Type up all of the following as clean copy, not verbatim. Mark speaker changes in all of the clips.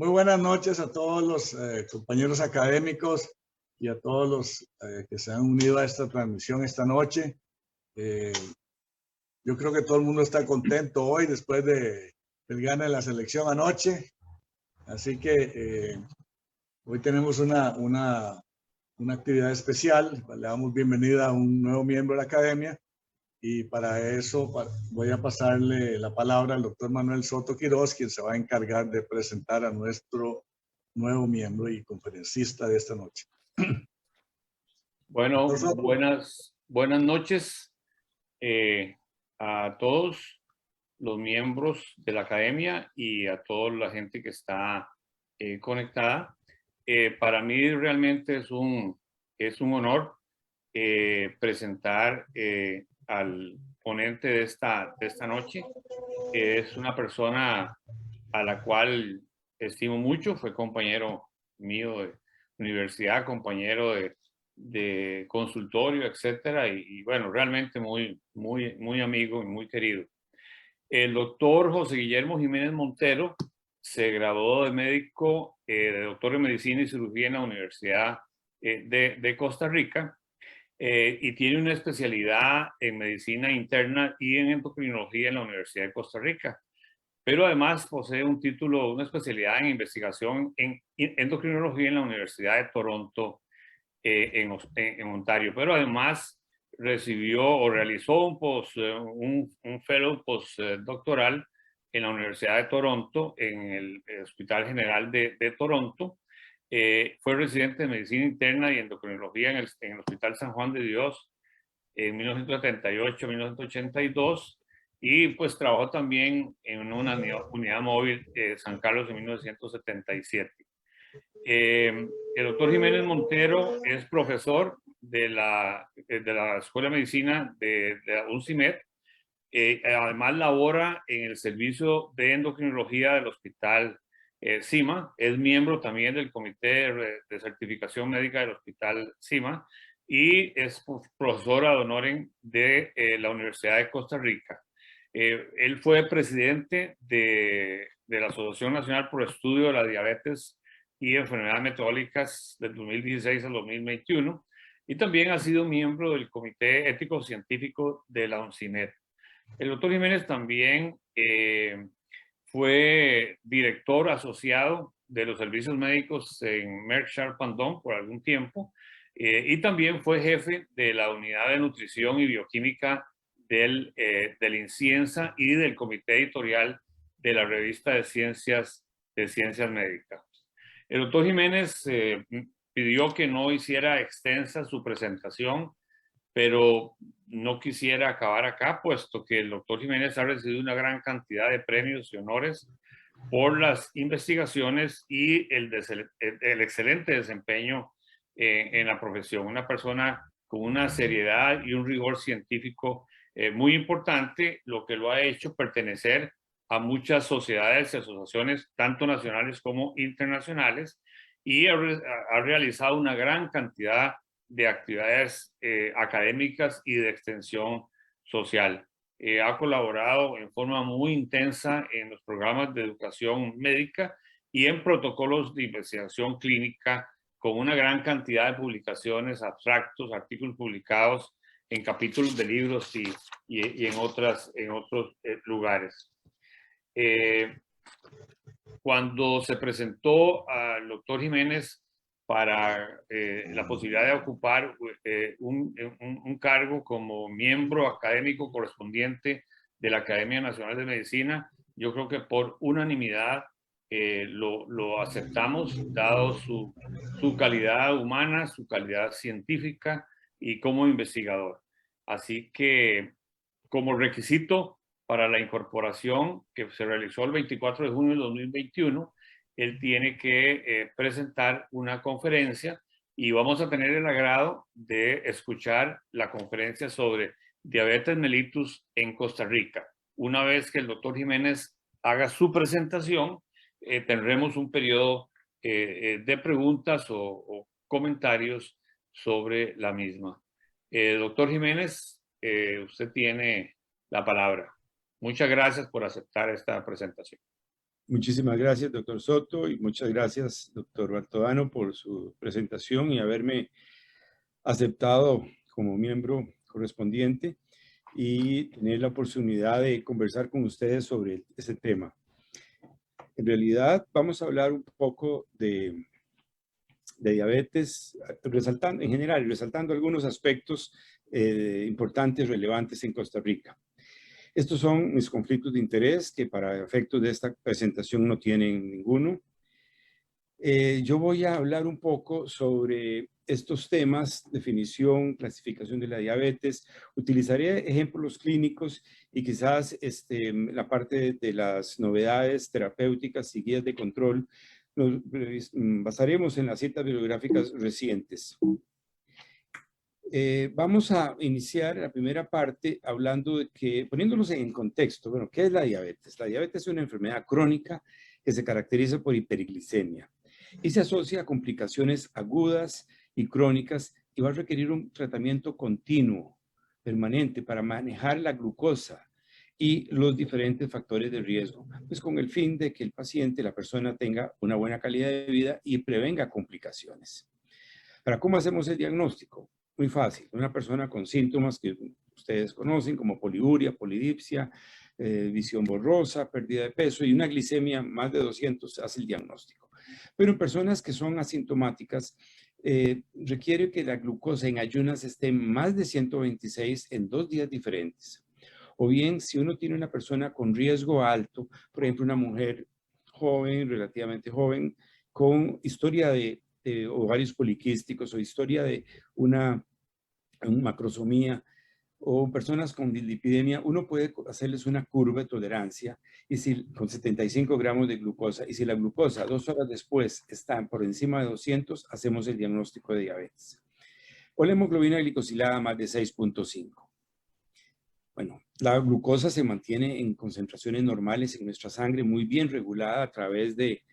Speaker 1: Muy buenas noches a todos los compañeros académicos y a todos los que se han unido a esta transmisión esta noche. Yo creo que todo el mundo está contento hoy después del gane de la selección anoche. Así que hoy tenemos una actividad especial. Le damos bienvenida a un nuevo miembro de la academia. Y para eso voy a pasarle la palabra al doctor Manuel Soto Quiroz, quien se va a encargar de presentar a nuestro nuevo miembro y conferencista de esta noche.
Speaker 2: Bueno, buenas noches a todos los miembros de la academia y a toda la gente que está conectada. Para mí realmente es un honor presentar al ponente de esta noche. Es una persona a la cual estimo mucho, fue compañero mío de universidad, compañero de consultorio, etcétera, y bueno, realmente muy amigo y muy querido. El doctor José Guillermo Jiménez Montero se graduó de médico, de doctor en medicina y cirugía en la Universidad de Costa Rica, y tiene una especialidad en medicina interna y en endocrinología en la Universidad de Costa Rica. Pero además posee un título, una especialidad en investigación en endocrinología en la Universidad de Toronto, en Ontario. Pero además recibió o realizó un fellow postdoctoral en la Universidad de Toronto, en el Hospital General de Toronto. Fue residente de medicina interna y endocrinología en el Hospital San Juan de Dios en 1978-1982, y pues trabajó también en una unidad móvil San Carlos en 1977. El doctor Jiménez Montero es profesor de la Escuela de Medicina de la UNCIMED. Además labora en el servicio de endocrinología del Hospital CIMA. Es miembro también del Comité de Certificación Médica del Hospital CIMA y es profesor ad honorem de la Universidad de Costa Rica. Él fue presidente de la Asociación Nacional por Estudio de la Diabetes y Enfermedades Metabólicas del 2016 al 2021, y también ha sido miembro del Comité Ético Científico de la UNCIMED. El doctor Jiménez también fue director asociado de los servicios médicos en Merck Sharp & Dohme por algún tiempo, y también fue jefe de la unidad de nutrición y bioquímica del INCIENSA y del comité editorial de la revista de ciencias médicas. El doctor Jiménez pidió que no hiciera extensa su presentación, pero no quisiera acabar acá, puesto que el doctor Jiménez ha recibido una gran cantidad de premios y honores por las investigaciones y el excelente desempeño en la profesión. Una persona con una seriedad y un rigor científico muy importante, lo que lo ha hecho pertenecer a muchas sociedades y asociaciones, tanto nacionales como internacionales, y ha realizado una gran cantidad de actividades académicas y de extensión social. Ha colaborado en forma muy intensa en los programas de educación médica y en protocolos de investigación clínica, con una gran cantidad de publicaciones, abstractos, artículos publicados en capítulos de libros y en otros lugares. Cuando se presentó al doctor Jiménez para la posibilidad de ocupar un cargo como miembro académico correspondiente de la Academia Nacional de Medicina, yo creo que por unanimidad lo aceptamos, dado su calidad humana, su calidad científica y como investigador. Así que, como requisito para la incorporación que se realizó el 24 de junio de 2021, él tiene que presentar una conferencia, y vamos a tener el agrado de escuchar la conferencia sobre diabetes mellitus en Costa Rica. Una vez que el doctor Jiménez haga su presentación, tendremos un periodo de preguntas o comentarios sobre la misma. Doctor Jiménez, usted tiene la palabra. Muchas gracias por aceptar esta presentación.
Speaker 3: Muchísimas gracias, doctor Soto, y muchas gracias, doctor Bartodano, por su presentación y haberme aceptado como miembro correspondiente y tener la oportunidad de conversar con ustedes sobre este tema. En realidad, vamos a hablar un poco de diabetes, resaltando en general, resaltando algunos aspectos importantes, relevantes en Costa Rica. Estos son mis conflictos de interés, que para efectos de esta presentación no tienen ninguno. Yo voy a hablar un poco sobre estos temas, definición, clasificación de la diabetes. Utilizaré ejemplos clínicos y quizás la parte de las novedades terapéuticas y guías de control. Nos basaremos en las citas bibliográficas recientes. Vamos a iniciar la primera parte hablando de que, poniéndolos en contexto, bueno, ¿qué es la diabetes? La diabetes es una enfermedad crónica que se caracteriza por hiperglicemia y se asocia a complicaciones agudas y crónicas y va a requerir un tratamiento continuo, permanente, para manejar la glucosa y los diferentes factores de riesgo, pues con el fin de que el paciente, la persona, tenga una buena calidad de vida y prevenga complicaciones. ¿Para cómo hacemos el diagnóstico? Muy fácil. Una persona con síntomas que ustedes conocen como poliuria, polidipsia, visión borrosa, pérdida de peso y una glicemia más de 200 hace el diagnóstico. Pero en personas que son asintomáticas, requiere que la glucosa en ayunas esté más de 126 en 2 días diferentes. O bien, si uno tiene una persona con riesgo alto, por ejemplo, una mujer joven, relativamente joven, con historia de ovarios poliquísticos o historia de una macrosomía o personas con dislipidemia, uno puede hacerles una curva de tolerancia y con 75 gramos de glucosa. Y si la glucosa 2 horas después está por encima de 200, hacemos el diagnóstico de diabetes. O la hemoglobina glicosilada más de 6.5. Bueno, la glucosa se mantiene en concentraciones normales en nuestra sangre, muy bien regulada a través de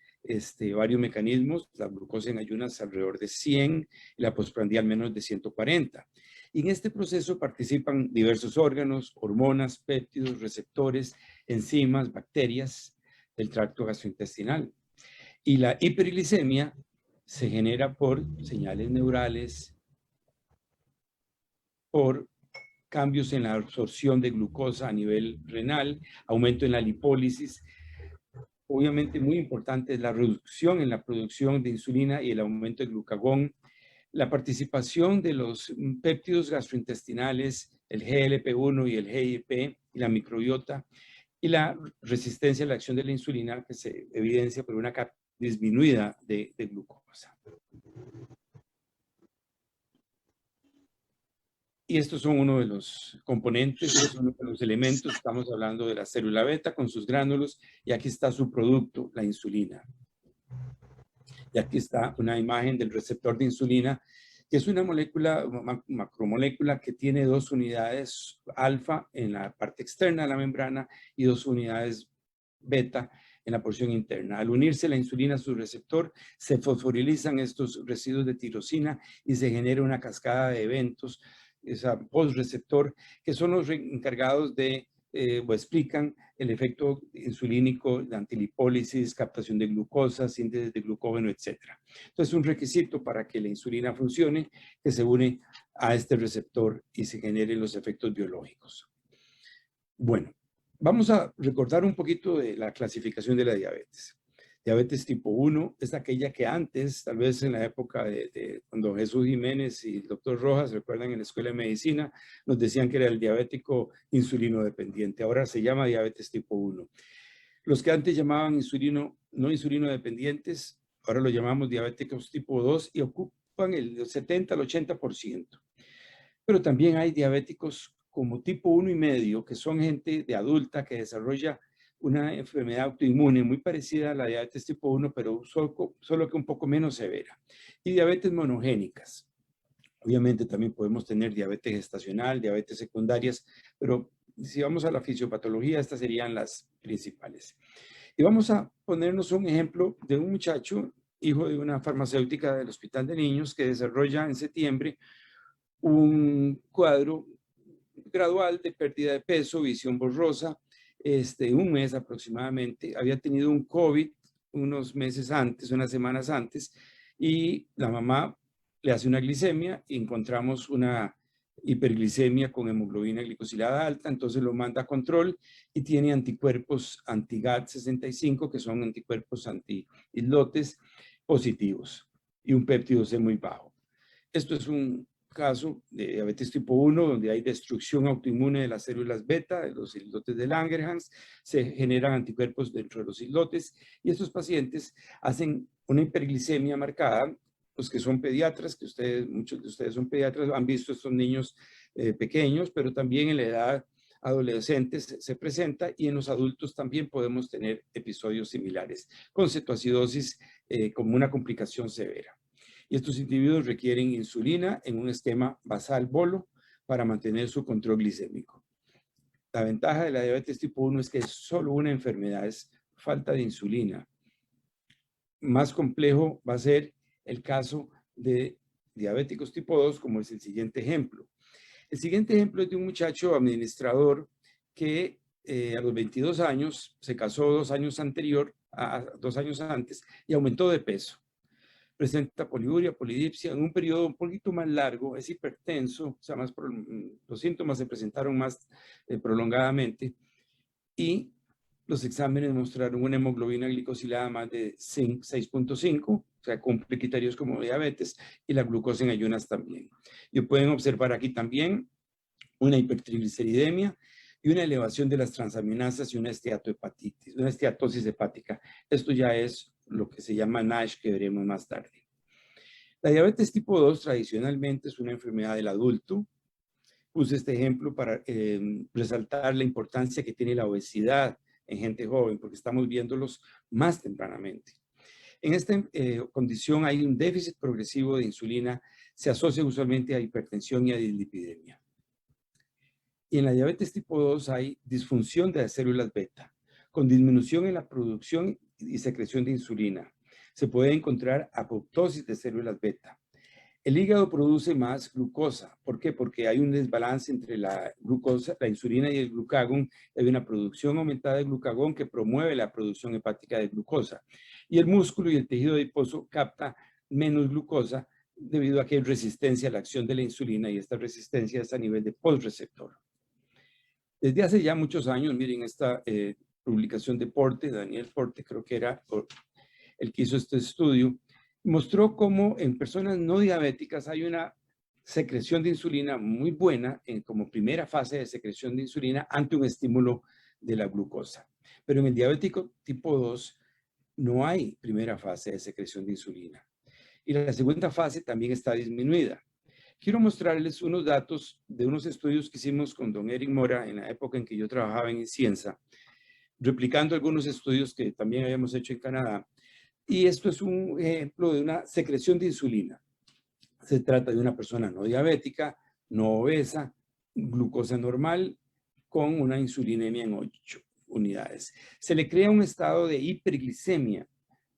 Speaker 3: varios mecanismos. La glucosa en ayunas alrededor de 100 y la postprandial menos de 140. Y en este proceso participan diversos órganos, hormonas, péptidos, receptores, enzimas, bacterias del tracto gastrointestinal. Y la hiperglicemia se genera por señales neurales, por cambios en la absorción de glucosa a nivel renal, aumento en la lipólisis. Obviamente muy importante es la reducción en la producción de insulina y el aumento de glucagón. La participación de los péptidos gastrointestinales, el GLP-1 y el GIP, y la microbiota, y la resistencia a la acción de la insulina que se evidencia por una disminuida de glucosa. Y estos son uno de los componentes, son uno de los elementos. Estamos hablando de la célula beta con sus gránulos y aquí está su producto, la insulina. Y aquí está una imagen del receptor de insulina, que es una molécula, macromolécula que tiene 2 unidades alfa en la parte externa de la membrana y 2 unidades beta en la porción interna. Al unirse la insulina a su receptor, se fosforilizan estos residuos de tirosina y se genera una cascada de eventos, esa postreceptor, que son los encargados de, o explican el efecto insulínico, la antilipólisis, captación de glucosa, síntesis de glucógeno, etc. Entonces, un requisito para que la insulina funcione, que se une a este receptor y se generen los efectos biológicos. Bueno, vamos a recordar un poquito de la clasificación de la diabetes. Diabetes tipo 1 es aquella que antes, tal vez en la época de cuando Jesús Jiménez y el doctor Rojas, recuerdan en la Escuela de Medicina, nos decían que era el diabético insulino dependiente. Ahora se llama diabetes tipo 1. Los que antes llamaban no insulino dependientes, ahora lo llamamos diabéticos tipo 2 y ocupan el 70 al 80%. Pero también hay diabéticos como tipo 1,5, que son gente de adulta que desarrolla una enfermedad autoinmune muy parecida a la diabetes tipo 1, pero solo que un poco menos severa. Y diabetes monogénicas. Obviamente también podemos tener diabetes gestacional, diabetes secundarias, pero si vamos a la fisiopatología, estas serían las principales. Y vamos a ponernos un ejemplo de un muchacho, hijo de una farmacéutica del Hospital de Niños, que desarrolla en septiembre un cuadro gradual de pérdida de peso, visión borrosa un mes aproximadamente, había tenido un COVID unos meses antes, unas semanas antes, y la mamá le hace una glicemia y encontramos una hiperglicemia con hemoglobina glicosilada alta, entonces lo manda a control y tiene anticuerpos anti-GAD65, que son anticuerpos anti-islotes positivos, y un péptido C muy bajo. Esto es un caso de diabetes tipo 1, donde hay destrucción autoinmune de las células beta, de los islotes de Langerhans, se generan anticuerpos dentro de los islotes, y estos pacientes hacen una hiperglicemia marcada. Los que son pediatras, muchos de ustedes son pediatras, han visto estos niños pequeños, pero también en la edad adolescente se presenta, y en los adultos también podemos tener episodios similares, con cetoacidosis como una complicación severa. Y estos individuos requieren insulina en un esquema basal bolo para mantener su control glicémico. La ventaja de la diabetes tipo 1 es que es solo una enfermedad, es falta de insulina. Más complejo va a ser el caso de diabéticos tipo 2, como es el siguiente ejemplo. El siguiente ejemplo es de un muchacho administrador que a los 22 años se casó 2 años antes y aumentó de peso. Presenta poliuria, polidipsia en un periodo un poquito más largo, es hipertenso, o sea, los síntomas se presentaron más prolongadamente, y los exámenes mostraron una hemoglobina glicosilada más de 6.5, o sea, cumple criterios como diabetes, y la glucosa en ayunas también. Y pueden observar aquí también una hipertrigliceridemia y una elevación de las transaminasas y una esteatosis hepática. Esto ya es lo que se llama NASH, que veremos más tarde. La diabetes tipo 2 tradicionalmente es una enfermedad del adulto. Puse este ejemplo para resaltar la importancia que tiene la obesidad en gente joven, porque estamos viéndolos más tempranamente. En esta condición hay un déficit progresivo de insulina, se asocia usualmente a hipertensión y a dislipidemia. Y en la diabetes tipo 2 hay disfunción de las células beta, con disminución en la producción y secreción de insulina. Se puede encontrar apoptosis de células beta. El hígado produce más glucosa. ¿Por qué? Porque hay un desbalance entre la glucosa, la insulina y el glucagón. Hay una producción aumentada de glucagón que promueve la producción hepática de glucosa. Y el músculo y el tejido adiposo capta menos glucosa debido a que hay resistencia a la acción de la insulina, y esta resistencia es a nivel de postreceptor. Desde hace ya muchos años, miren esta publicación de Porte, Daniel Porte, creo que era el que hizo este estudio, mostró cómo en personas no diabéticas hay una secreción de insulina muy buena como primera fase de secreción de insulina ante un estímulo de la glucosa. Pero en el diabético tipo 2 no hay primera fase de secreción de insulina. Y la segunda fase también está disminuida. Quiero mostrarles unos datos de unos estudios que hicimos con don Eric Mora en la época en que yo trabajaba en Cienza, replicando algunos estudios que también habíamos hecho en Canadá. Y esto es un ejemplo de una secreción de insulina. Se trata de una persona no diabética, no obesa, glucosa normal, con una insulinemia en 8 unidades. Se le crea un estado de hiperglicemia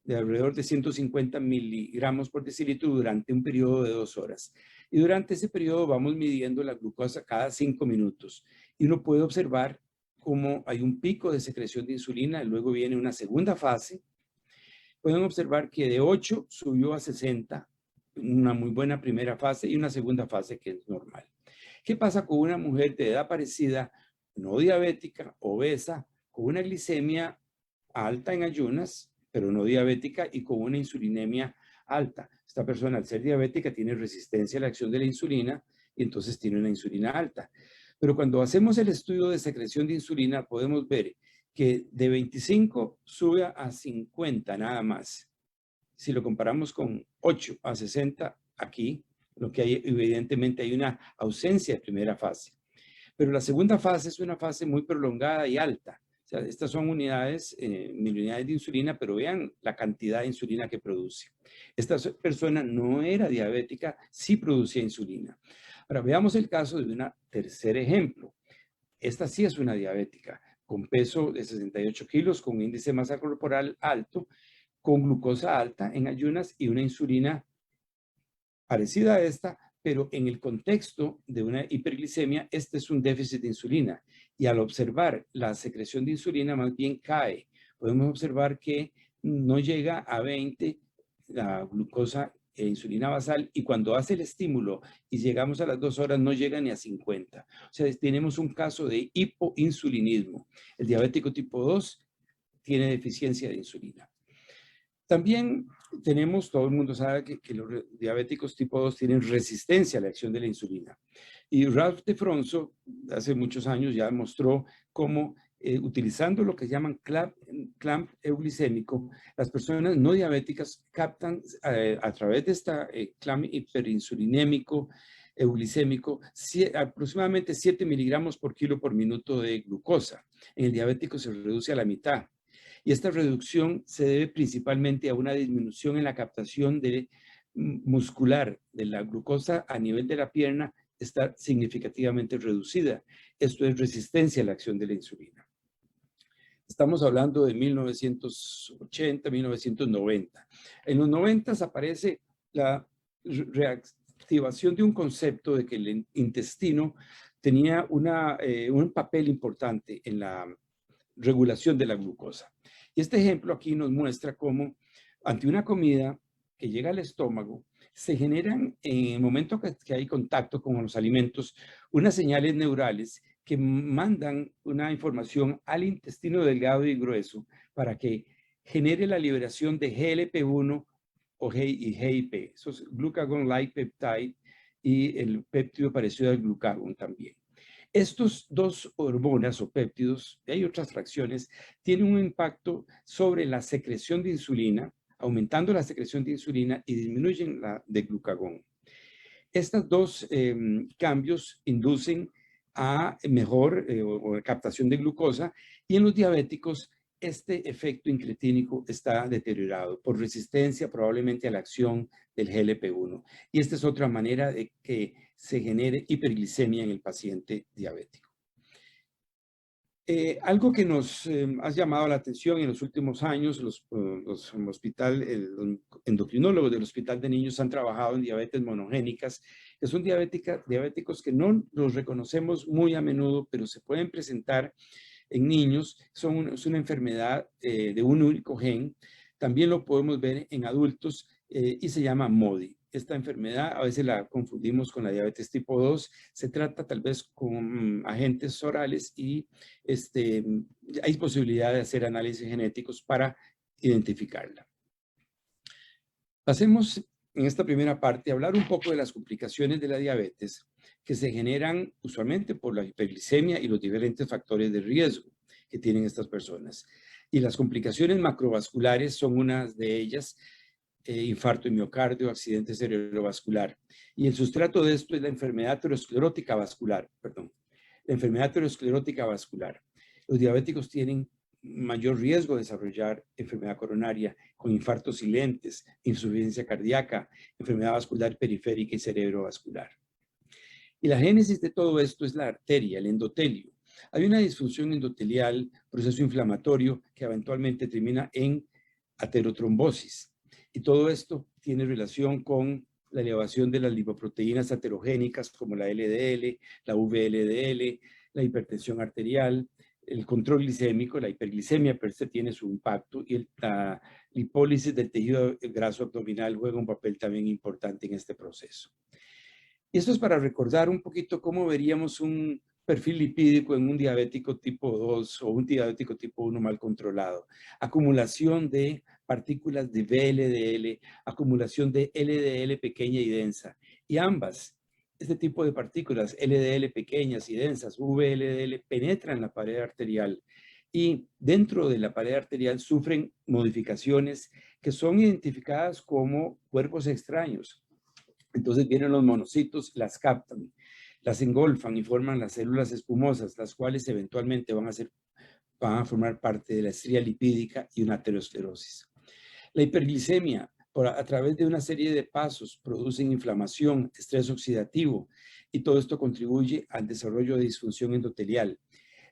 Speaker 3: de alrededor de 150 miligramos por decilitro durante un periodo de 2 horas. Y durante ese periodo vamos midiendo la glucosa cada 5 minutos. Y uno puede observar cómo hay un pico de secreción de insulina, y luego viene una segunda fase. Pueden observar que de 8 subió a 60, una muy buena primera fase, y una segunda fase que es normal. ¿Qué pasa con una mujer de edad parecida, no diabética, obesa, con una glicemia alta en ayunas, pero no diabética, y con una insulinemia alta? Esta persona, al ser diabética, tiene resistencia a la acción de la insulina, y entonces tiene una insulina alta. Pero cuando hacemos el estudio de secreción de insulina, podemos ver que de 25 sube a 50 nada más. Si lo comparamos con 8 a 60 aquí, lo que hay, evidentemente hay una ausencia de primera fase. Pero la segunda fase es una fase muy prolongada y alta. O sea, estas son unidades, 1000 unidades de insulina, pero vean la cantidad de insulina que produce. Esta persona no era diabética, sí producía insulina. Ahora veamos el caso de un tercer ejemplo. Esta sí es una diabética, con peso de 68 kilos, con índice de masa corporal alto, con glucosa alta en ayunas y una insulina parecida a esta, pero en el contexto de una hiperglicemia, este es un déficit de insulina. Y al observar la secreción de insulina, más bien cae. Podemos observar que no llega a 20 la glucosa e insulina basal, y cuando hace el estímulo y llegamos a las 2 horas no llega ni a 50. O sea, tenemos un caso de hipoinsulinismo. El diabético tipo 2 tiene deficiencia de insulina. También tenemos, todo el mundo sabe que los diabéticos tipo 2 tienen resistencia a la acción de la insulina. Y Ralph DeFronzo, hace muchos años, ya mostró cómo utilizando lo que llaman clamp euglicémico, las personas no diabéticas captan a través de esta clamp hiperinsulinémico euglicémico aproximadamente 7 miligramos por kilo por minuto de glucosa. En el diabético se reduce a la mitad. Y esta reducción se debe principalmente a una disminución en la captación muscular de la glucosa a nivel de la pierna, está significativamente reducida. Esto es resistencia a la acción de la insulina. Estamos hablando de 1980, 1990. En los 90 aparece la reactivación de un concepto de que el intestino tenía un papel importante en la regulación de la glucosa. Y este ejemplo aquí nos muestra cómo ante una comida que llega al estómago, se generan en el momento que hay contacto con los alimentos unas señales neurales que mandan una información al intestino delgado y grueso para que genere la liberación de GLP-1 y GIP, eso es glucagon-like peptide, y el péptido parecido al glucagon también. Estos dos hormonas o péptidos, y hay otras fracciones, tienen un impacto sobre la secreción de insulina, aumentando la secreción de insulina y disminuyen la de glucagón. Estos dos cambios inducen a mejor captación de glucosa, y en los diabéticos este efecto incretínico está deteriorado por resistencia probablemente a la acción del GLP-1. Y esta es otra manera de que se genere hiperglicemia en el paciente diabético. Algo que nos ha llamado la atención en los últimos años, los endocrinólogos del Hospital de Niños han trabajado en diabetes monogénicas, que son diabéticos que no los reconocemos muy a menudo, pero se pueden presentar en niños. Es una enfermedad de un único gen. También lo podemos ver en adultos y se llama MODY. Esta enfermedad a veces la confundimos con la diabetes tipo 2. Se trata tal vez con agentes orales y hay posibilidad de hacer análisis genéticos para identificarla. Pasemos en esta primera parte a hablar un poco de las complicaciones de la diabetes que se generan usualmente por la hiperglicemia y los diferentes factores de riesgo que tienen estas personas. Y las complicaciones macrovasculares son unas de ellas: infarto de miocardio, accidente cerebrovascular. Y el sustrato de esto es la enfermedad aterosclerótica vascular, la enfermedad aterosclerótica vascular. Los diabéticos tienen mayor riesgo de desarrollar enfermedad coronaria con infartos silentes, insuficiencia cardíaca, enfermedad vascular periférica y cerebrovascular. Y la génesis de todo esto es la arteria, el endotelio. Hay una disfunción endotelial, proceso inflamatorio que eventualmente termina en aterotrombosis. Y todo esto tiene relación con la elevación de las lipoproteínas aterogénicas como la LDL, la VLDL, la hipertensión arterial, el control glicémico, la hiperglicemia per se tiene su impacto, y la lipólisis del tejido graso abdominal juega un papel también importante en este proceso. Y esto es para recordar un poquito cómo veríamos un perfil lipídico en un diabético tipo 2 o un diabético tipo 1 mal controlado. Acumulación de partículas de VLDL, acumulación de LDL pequeña y densa. Y ambas, este tipo de partículas, LDL pequeñas y densas, VLDL, penetran la pared arterial y dentro de la pared arterial sufren modificaciones que son identificadas como cuerpos extraños. Entonces vienen los monocitos, las captan, las engolfan y forman las células espumosas, las cuales eventualmente van a formar parte de la estría lipídica y una aterosclerosis. La hiperglicemia, a través de una serie de pasos, producen inflamación, estrés oxidativo, y todo esto contribuye al desarrollo de disfunción endotelial.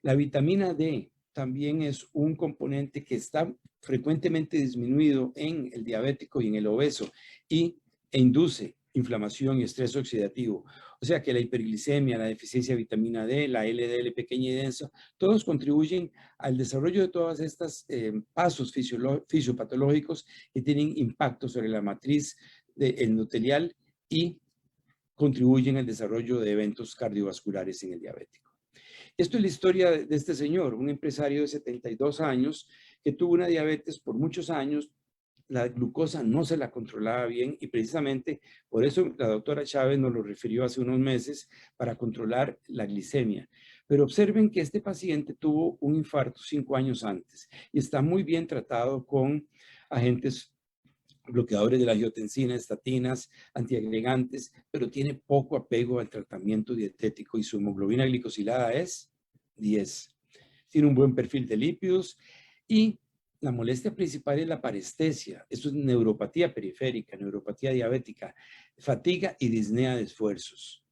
Speaker 3: La vitamina D también es un componente que está frecuentemente disminuido en el diabético y en el obeso e induce inflamación y estrés oxidativo. O sea que la hiperglicemia, la deficiencia de vitamina D, la LDL pequeña y densa, todos contribuyen al desarrollo de todas estas pasos fisiopatológicos que tienen impacto sobre la matriz endotelial y contribuyen al desarrollo de eventos cardiovasculares en el diabético. Esto es la historia de este señor, un empresario de 72 años que tuvo una diabetes por muchos años. La glucosa no se la controlaba bien y precisamente por eso la doctora Chávez nos lo refirió hace unos meses para controlar la glicemia. Pero observen que este paciente tuvo un infarto 5 años antes y está muy bien tratado con agentes bloqueadores de la angiotensina, estatinas, antiagregantes, pero tiene poco apego al tratamiento dietético y su hemoglobina glicosilada es 10. Tiene un buen perfil de lípidos y la molestia principal es la parestesia. Esto es neuropatía periférica, neuropatía diabética, fatiga y disnea de esfuerzos.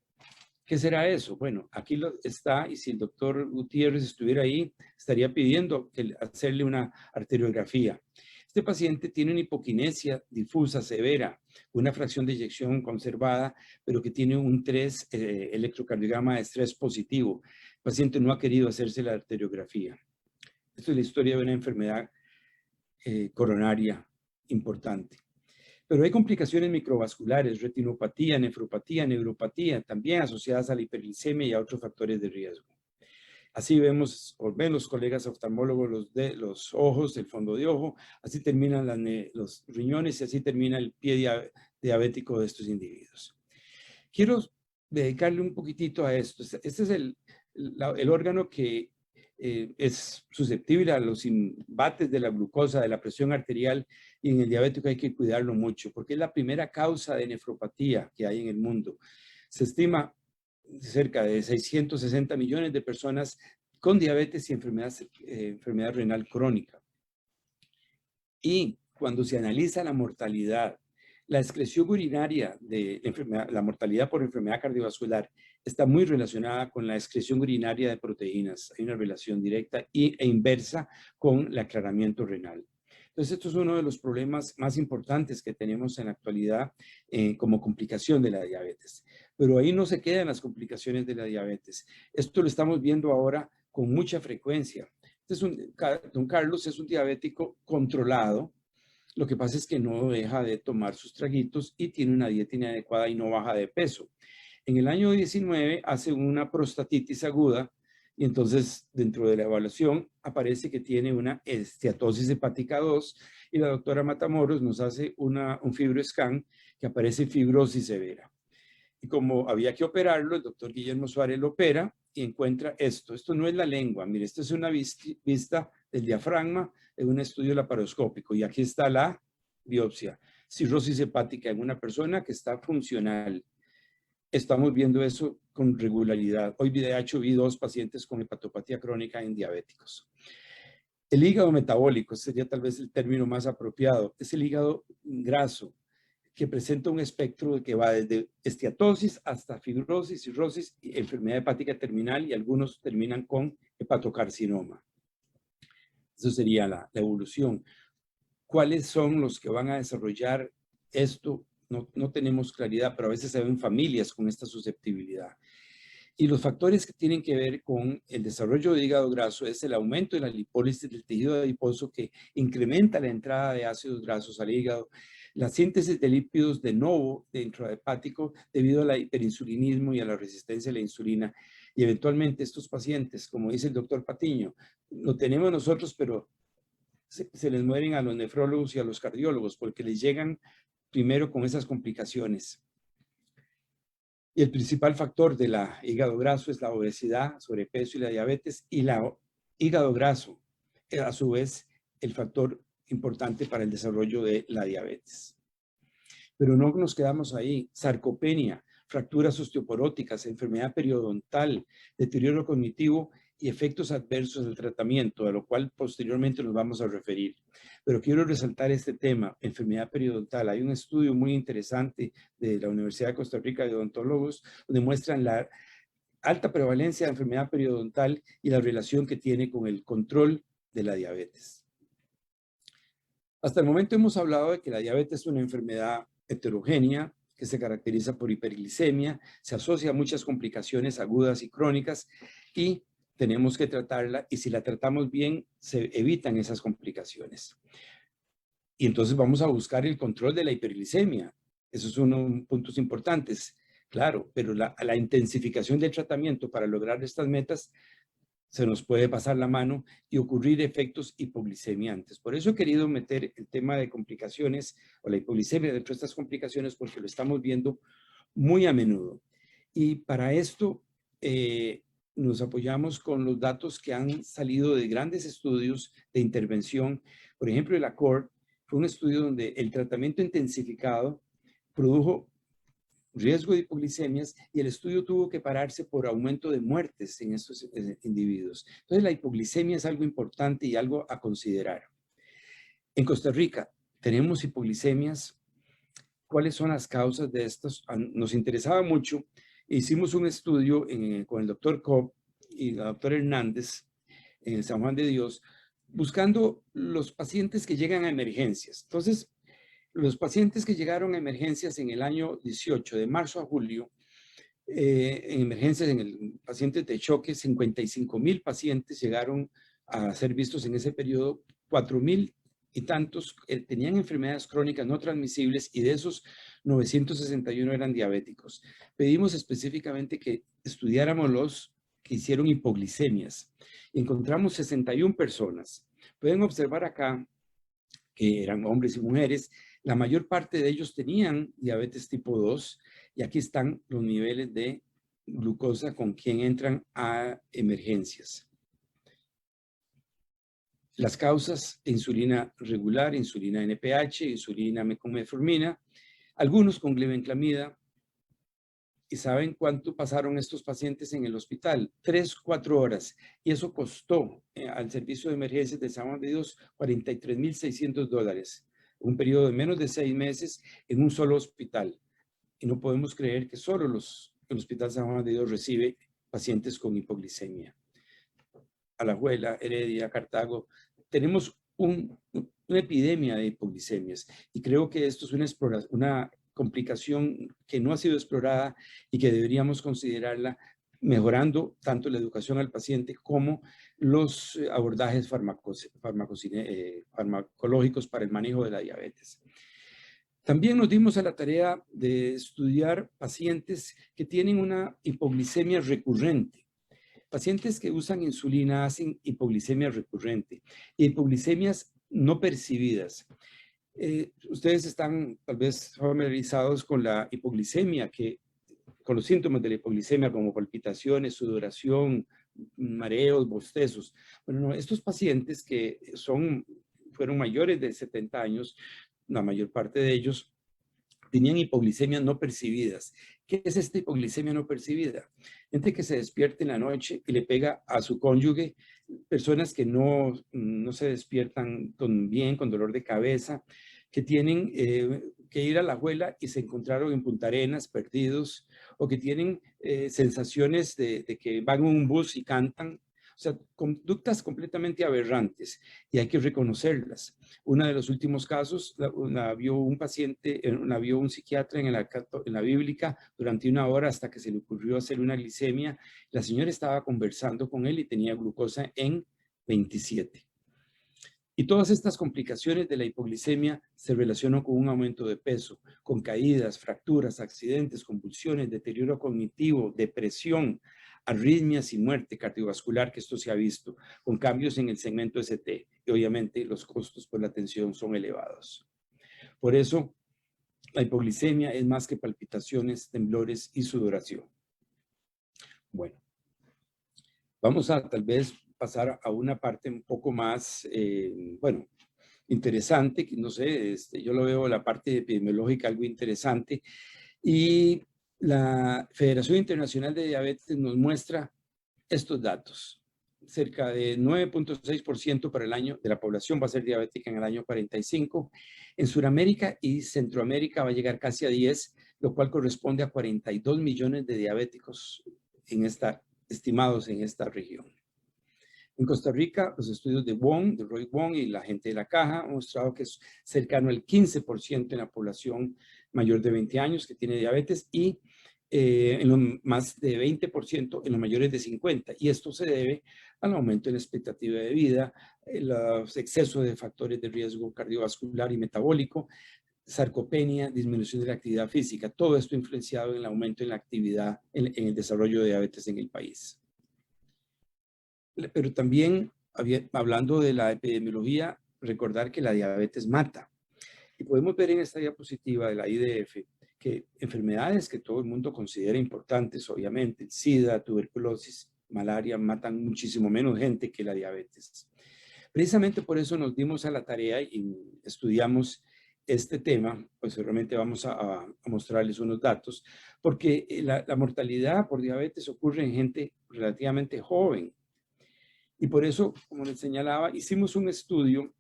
Speaker 3: ¿Qué será eso? Bueno, aquí está, y si el doctor Gutiérrez estuviera ahí, estaría pidiendo hacerle una arteriografía. Este paciente tiene una hipoquinesia difusa severa, una fracción de eyección conservada, pero que tiene un 3 electrocardiograma de estrés positivo. El paciente no ha querido hacerse la arteriografía. Esto es la historia de una enfermedad coronaria importante. Pero hay complicaciones microvasculares, retinopatía, nefropatía, neuropatía, también asociadas a la hiperglicemia y a otros factores de riesgo. Así vemos, o ven los colegas oftalmólogos los ojos, el fondo de ojo, así terminan los riñones y así termina el pie diabético de estos individuos. Quiero dedicarle un poquitito a esto. Este es el órgano que es susceptible a los embates de la glucosa, de la presión arterial, y en el diabético hay que cuidarlo mucho porque es la primera causa de nefropatía que hay en el mundo. Se estima cerca de 660 millones de personas con diabetes y enfermedad renal crónica. Y cuando se analiza la mortalidad, la excreción urinaria de la mortalidad por enfermedad cardiovascular está muy relacionada con la excreción urinaria de proteínas. Hay una relación directa e inversa con el aclaramiento renal. Entonces, esto es uno de los problemas más importantes que tenemos en la actualidad como complicación de la diabetes. Pero ahí no se quedan las complicaciones de la diabetes. Esto lo estamos viendo ahora con mucha frecuencia. Don Carlos es un diabético controlado. Lo que pasa es que no deja de tomar sus traguitos y tiene una dieta inadecuada y no baja de peso. En el año 19 hace una prostatitis aguda y entonces dentro de la evaluación aparece que tiene una esteatosis hepática 2 y la doctora Matamoros nos hace un fibroscan que aparece fibrosis severa. Y como había que operarlo, el doctor Guillermo Suárez lo opera y encuentra esto. Esto no es la lengua, mire, esto es una vista del diafragma en un estudio laparoscópico. Y aquí está la biopsia. Cirrosis hepática en una persona que está funcional. Estamos viendo eso con regularidad. Hoy de hecho vi 2 pacientes con hepatopatía crónica en diabéticos. El hígado metabólico sería tal vez el término más apropiado. Es el hígado graso, que presenta un espectro que va desde esteatosis hasta fibrosis, cirrosis, enfermedad hepática terminal y algunos terminan con hepatocarcinoma. Eso sería la evolución. ¿Cuáles son los que van a desarrollar esto? No tenemos claridad, pero a veces se ven familias con esta susceptibilidad. Y los factores que tienen que ver con el desarrollo de hígado graso es el aumento de la lipólisis del tejido adiposo que incrementa la entrada de ácidos grasos al hígado, la síntesis de lípidos de novo de intrahepático debido al hiperinsulinismo y a la resistencia a la insulina. Y eventualmente estos pacientes, como dice el doctor Patiño, lo tenemos nosotros, pero se les mueren a los nefrólogos y a los cardiólogos porque les llegan primero con esas complicaciones. Y el principal factor de la hígado graso es la obesidad, sobrepeso y la diabetes. Y la hígado graso es a su vez el factor importante para el desarrollo de la diabetes. Pero no nos quedamos ahí. Sarcopenia, fracturas osteoporóticas, enfermedad periodontal, deterioro cognitivo y efectos adversos del tratamiento, a lo cual posteriormente nos vamos a referir. Pero quiero resaltar este tema, enfermedad periodontal. Hay un estudio muy interesante de la Universidad de Costa Rica de odontólogos donde muestran la alta prevalencia de enfermedad periodontal y la relación que tiene con el control de la diabetes. Hasta el momento hemos hablado de que la diabetes es una enfermedad heterogénea que se caracteriza por hiperglicemia, se asocia a muchas complicaciones agudas y crónicas y tenemos que tratarla, y si la tratamos bien, se evitan esas complicaciones. Y entonces vamos a buscar el control de la hiperglicemia. Esos son puntos importantes, claro, pero la intensificación del tratamiento para lograr estas metas se nos puede pasar la mano y ocurrir efectos hipoglicemiantes. Por eso he querido meter el tema de complicaciones o la hipoglicemia dentro de estas complicaciones, porque lo estamos viendo muy a menudo. Y para esto nos apoyamos con los datos que han salido de grandes estudios de intervención. Por ejemplo, el ACCORD fue un estudio donde el tratamiento intensificado produjo riesgo de hipoglicemias y el estudio tuvo que pararse por aumento de muertes en estos individuos. Entonces, la hipoglicemia es algo importante y algo a considerar. En Costa Rica tenemos hipoglicemias. ¿Cuáles son las causas de estos? Nos interesaba mucho. Hicimos un estudio con el doctor Cobb y la doctora Hernández en San Juan de Dios, buscando los pacientes que llegan a emergencias. Entonces, los pacientes que llegaron a emergencias en el año 18, de marzo a julio, en emergencias en el paciente de choque, 55,000 pacientes llegaron a ser vistos en ese periodo, 4,000 y tantos tenían enfermedades crónicas no transmisibles y de esos 961 eran diabéticos. Pedimos específicamente que estudiáramos los que hicieron hipoglicemias. Encontramos 61 personas. Pueden observar acá que eran hombres y mujeres. La mayor parte de ellos tenían diabetes tipo 2 y aquí están los niveles de glucosa con quien entran a emergencias. Las causas: insulina regular, insulina NPH, insulina con metformina, algunos con glibenclamida. ¿Y saben cuánto pasaron estos pacientes en el hospital? 3-4 horas. Y eso costó al servicio de emergencias de San Juan de Dios $43,600. Un periodo de menos de 6 meses en un solo hospital. Y no podemos creer que solo el Hospital San Juan de Dios recibe pacientes con hipoglicemia. Alajuela, Heredia, Cartago, tenemos una epidemia de hipoglicemias y creo que esto es una complicación que no ha sido explorada y que deberíamos considerarla, mejorando tanto la educación al paciente como los abordajes farmacológicos para el manejo de la diabetes. También nos dimos a la tarea de estudiar pacientes que tienen una hipoglicemia recurrente. Pacientes que usan insulina hacen hipoglicemia recurrente, hipoglicemias no percibidas. Ustedes están tal vez familiarizados con la hipoglicemia, con los síntomas de la hipoglicemia como palpitaciones, sudoración, mareos, bostezos. Bueno, no, estos pacientes que fueron mayores de 70 años, la mayor parte de ellos tenían hipoglicemias no percibidas. ¿Qué es esta hipoglicemia no percibida? Gente que se despierta en la noche y le pega a su cónyuge, personas que no se despiertan bien, con dolor de cabeza, que tienen que ir a la Alajuela y se encontraron en Punta Arenas perdidos, o que tienen sensaciones de que van en un bus y cantan. O sea, conductas completamente aberrantes y hay que reconocerlas. Uno de los últimos casos la vio un paciente, la vio un psiquiatra en la bíblica durante 1 hora hasta que se le ocurrió hacer una glicemia. La señora estaba conversando con él y tenía glucosa en 27. Y todas estas complicaciones de la hipoglicemia se relacionan con un aumento de peso, con caídas, fracturas, accidentes, convulsiones, deterioro cognitivo, depresión, arritmias y muerte cardiovascular, que esto se ha visto, con cambios en el segmento ST. Y obviamente los costos por la atención son elevados. Por eso, la hipoglicemia es más que palpitaciones, temblores y sudoración. Bueno, vamos a tal vez pasar a una parte un poco más, interesante, que no sé, yo lo veo la parte epidemiológica algo interesante, y la Federación Internacional de Diabetes nos muestra estos datos. Cerca de 9.6% para el año de la población va a ser diabética en el año 45. En Sudamérica y Centroamérica va a llegar casi a 10, lo cual corresponde a 42 millones de diabéticos estimados en esta región. En Costa Rica, los estudios de Roy Wong y la gente de la Caja han mostrado que es cercano al 15% en la población mayor de 20 años que tiene diabetes y más de 20% en los mayores de 50. Y esto se debe al aumento de la expectativa de vida, los excesos de factores de riesgo cardiovascular y metabólico, sarcopenia, disminución de la actividad física. Todo esto influenciado en el aumento en la actividad, en el desarrollo de diabetes en el país. Pero también, hablando de la epidemiología, recordar que la diabetes mata. Y podemos ver en esta diapositiva de la IDF que enfermedades que todo el mundo considera importantes, obviamente, el SIDA, tuberculosis, malaria, matan muchísimo menos gente que la diabetes. Precisamente por eso nos dimos a la tarea y estudiamos este tema, pues realmente vamos a mostrarles unos datos, porque la mortalidad por diabetes ocurre en gente relativamente joven. Y por eso, como les señalaba, hicimos un estudio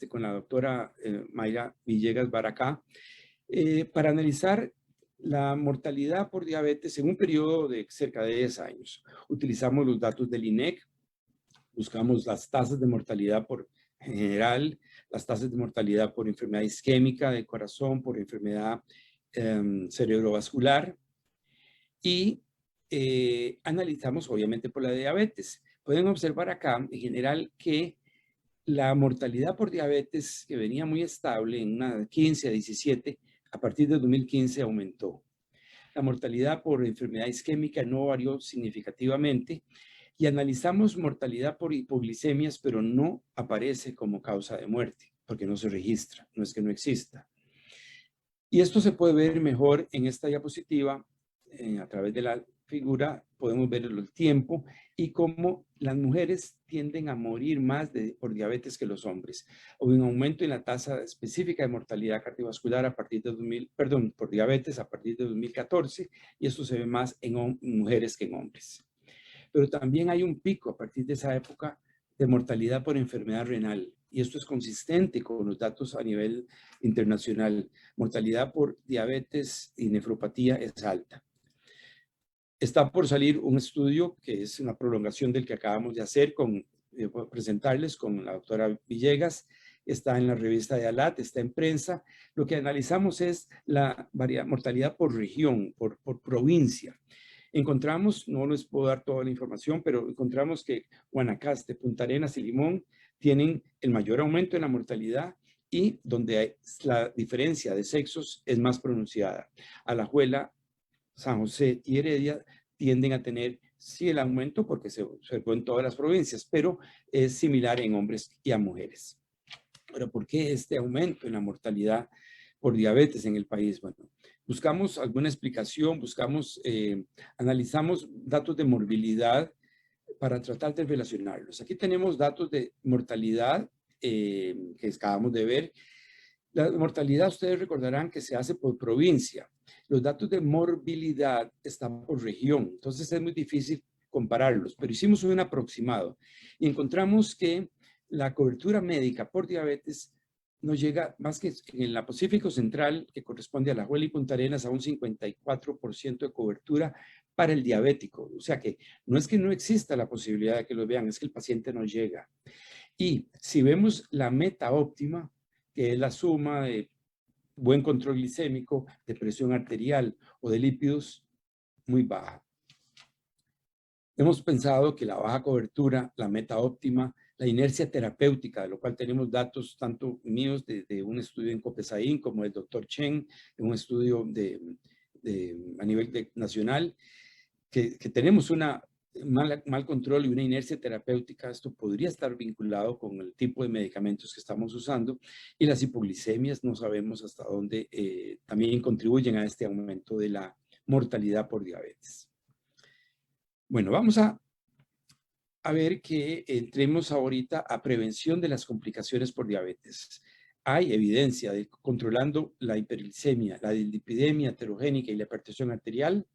Speaker 3: con la doctora Mayra Villegas Baracá para analizar la mortalidad por diabetes en un periodo de cerca de 10 años. Utilizamos los datos del INEC, buscamos las tasas de mortalidad en general, las tasas de mortalidad por enfermedad isquémica del corazón, por enfermedad cerebrovascular y analizamos obviamente por la diabetes. Pueden observar acá en general que la mortalidad por diabetes, que venía muy estable en una 15 a 17, a partir de 2015 aumentó. La mortalidad por enfermedad isquémica no varió significativamente y analizamos mortalidad por hipoglicemias, pero no aparece como causa de muerte, porque no se registra, no es que no exista. Y esto se puede ver mejor en esta diapositiva, a través de la figura podemos ver el tiempo y cómo las mujeres tienden a morir más por diabetes que los hombres. Hubo un aumento en la tasa específica de mortalidad cardiovascular a partir de por diabetes a partir de 2014 y esto se ve más en mujeres que en hombres. Pero también hay un pico a partir de esa época de mortalidad por enfermedad renal y esto es consistente con los datos a nivel internacional. Mortalidad por diabetes y nefropatía es alta. Está por salir un estudio que es una prolongación del que acabamos de hacer, presentarles con la doctora Villegas. Está en la revista de ALAT, está en prensa. Lo que analizamos es la mortalidad por región, por provincia. Encontramos, no les puedo dar toda la información, pero encontramos que Guanacaste, Punta Arenas y Limón tienen el mayor aumento en la mortalidad y donde la diferencia de sexos es más pronunciada. Alajuela, San José y Heredia tienden a tener, sí, el aumento porque se observó en todas las provincias, pero es similar en hombres y a mujeres. Pero ¿por qué este aumento en la mortalidad por diabetes en el país? Bueno, buscamos alguna explicación, analizamos datos de morbilidad para tratar de relacionarlos. Aquí tenemos datos de mortalidad que acabamos de ver. La mortalidad, ustedes recordarán que se hace por provincia. Los datos de morbilidad están por región, entonces es muy difícil compararlos, pero hicimos un aproximado y encontramos que la cobertura médica por diabetes nos llega más que en la Pacífico Central, que corresponde a Alajuela y Punta Arenas, a un 54% de cobertura para el diabético. O sea que no es que no exista la posibilidad de que lo vean, es que el paciente no llega. Y si vemos la meta óptima, que es la suma de buen control glicémico, de presión arterial o de lípidos, muy baja. Hemos pensado que la baja cobertura, la meta óptima, la inercia terapéutica, de lo cual tenemos datos tanto míos de un estudio en Copesaín como del doctor Chen, en un estudio a nivel nacional, que tenemos una mal control y una inercia terapéutica. Esto podría estar vinculado con el tipo de medicamentos que estamos usando y las hipoglicemias no sabemos hasta dónde también contribuyen a este aumento de la mortalidad por diabetes. Bueno, vamos a ver que entremos ahorita a prevención de las complicaciones por diabetes. Hay evidencia de controlando la hiperglicemia, la dislipidemia heterogénica y la hipertensión arterial